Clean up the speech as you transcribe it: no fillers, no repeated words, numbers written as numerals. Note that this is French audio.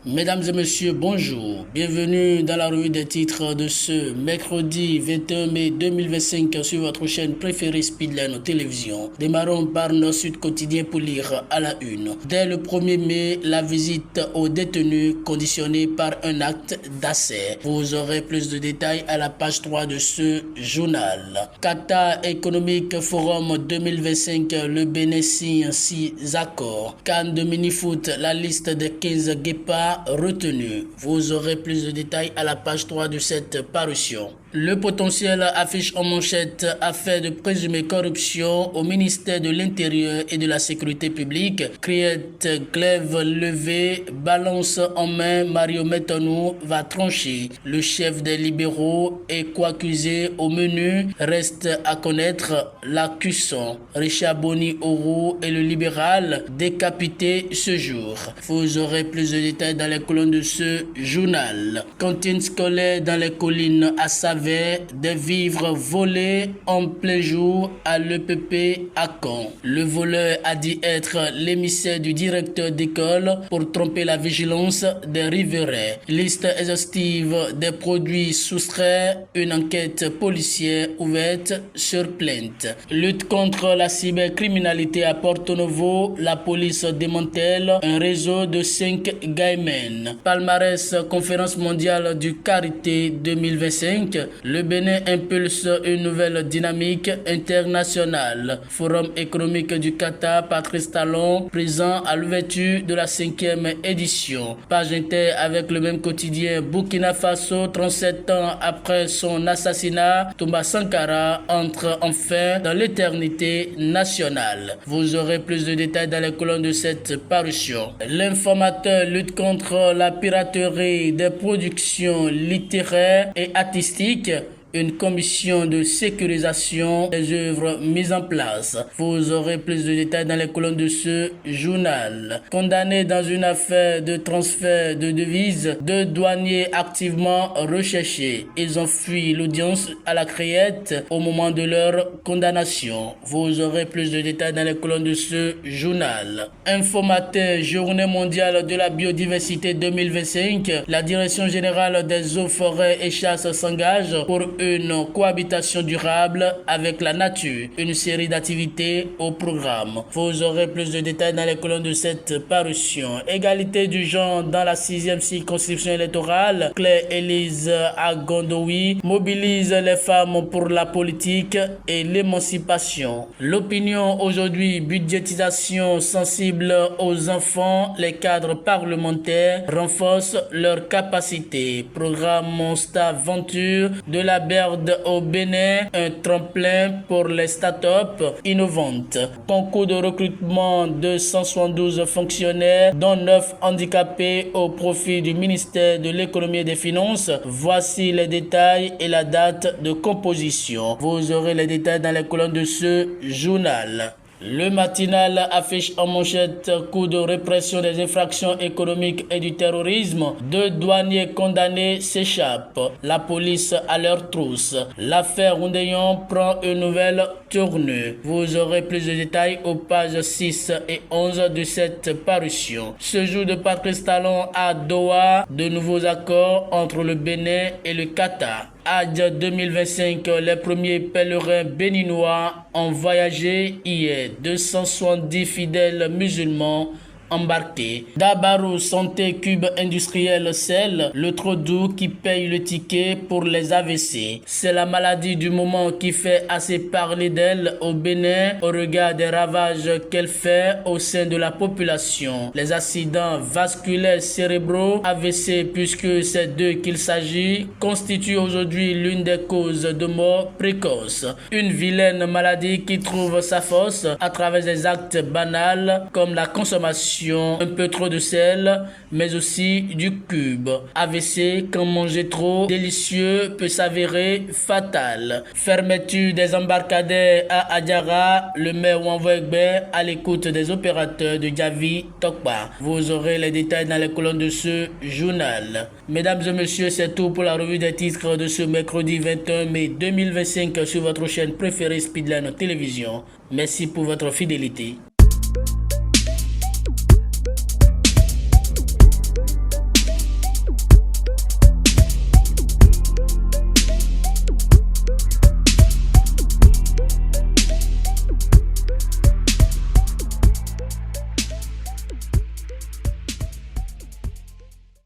Mesdames et messieurs, bonjour. Bienvenue dans la revue des titres de ce mercredi 21 mai 2025 sur votre chaîne préférée Speedline Télévision. Démarrons par nos Sud Quotidien pour lire à la une. Dès le 1er mai, la visite aux détenus conditionnée par un acte d'accès. Vous aurez plus de détails à la page 3 de ce journal. Qatar Economic Forum 2025, le Bénin signe 6 accords. CAN de mini-foot, la liste des 15 guépards retenu. Vous aurez plus de détails à la page 3 de cette parution. Le potentiel affiche en manchette affaire de présumée corruption au ministère de l'Intérieur et de la Sécurité publique. Criette, glaive levée, balance en main, Mario Metonou va trancher. Le chef des libéraux est co-accusé au menu. Reste à connaître l'accusant. Richard Boni-Oro et le libéral décapité ce jour. Vous aurez plus de détails dans les colonnes de ce journal. Cantine scolaire dans les collines à Saverne. Des vivres volés en plein jour à l'EPP à Caen. Le voleur a dit être l'émissaire du directeur d'école pour tromper la vigilance des riverains. Liste exhaustive des produits soustraits, une enquête policière ouverte sur plainte. Lutte contre la cybercriminalité à Porto Novo, la police démantèle un réseau de 5 gaimen. Palmarès conférence mondiale du Carité 2025. Le Bénin impulse une nouvelle dynamique internationale. Forum économique du Qatar, Patrice Talon, présent à l'ouverture de la 5e édition. Page inter avec le même quotidien. Burkina Faso, 37 ans après son assassinat, Thomas Sankara entre enfin dans l'éternité nationale. Vous aurez plus de détails dans les colonnes de cette parution. L'informateur lutte contre la piraterie des productions littéraires et artistiques. Une commission de sécurisation des œuvres mises en place. Vous aurez plus de détails dans les colonnes de ce journal. Condamnés dans une affaire de transfert de devises, 2 douaniers activement recherchés. Ils ont fui l'audience à la Criette au moment de leur condamnation. Vous aurez plus de détails dans les colonnes de ce journal. Informateur, Journée mondiale de la biodiversité 2025. La Direction générale des eaux, forêts et chasses s'engage pour une cohabitation durable avec la nature. Une série d'activités au programme. Vous aurez plus de détails dans les colonnes de cette parution. Égalité du genre dans la 6e circonscription électorale. Claire-Élise Agondoui mobilise les femmes pour la politique et l'émancipation. L'opinion aujourd'hui, budgétisation sensible aux enfants. Les cadres parlementaires renforcent leurs capacités. Programme Monsta Venture de la Berde au Bénin, un tremplin pour les start-up innovantes. Concours de recrutement de 172 fonctionnaires, dont 9 handicapés au profit du ministère de l'économie et des finances. Voici les détails et la date de composition. Vous aurez les détails dans les colonnes de ce journal. Le matinal affiche en manchette coup de répression des infractions économiques et du terrorisme. 2 douaniers condamnés s'échappent. La police à leur trousse. L'affaire Roundéon prend une nouvelle tournure. Vous aurez plus de détails aux pages 6 et 11 de cette parution. Ce jour de Patrice Talon à Doha, de nouveaux accords entre le Bénin et le Qatar. Hajj 2025, les premiers pèlerins béninois ont voyagé hier. 270 fidèles musulmans embarqués. Dabarou Santé Cube Industriel Sel, le trop doux qui paye le ticket pour les AVC. C'est la maladie du moment qui fait assez parler d'elle au Bénin au regard des ravages qu'elle fait au sein de la population. Les accidents vasculaires cérébraux, AVC puisque c'est d'eux qu'il s'agit, constituent aujourd'hui l'une des causes de mort précoce. Une vilaine maladie qui trouve sa force à travers des actes banals comme la consommation un peu trop de sel, mais aussi du cube. AVC, quand manger trop délicieux peut s'avérer fatal. Fermeture des embarcadères à Adjara, le maire Wanvoegbe à l'écoute des opérateurs de Javi Tokba. Vous aurez les détails dans les colonnes de ce journal. Mesdames et messieurs, c'est tout pour la revue des titres de ce mercredi 21 mai 2025 sur votre chaîne préférée Speedline Télévision. Merci pour votre fidélité.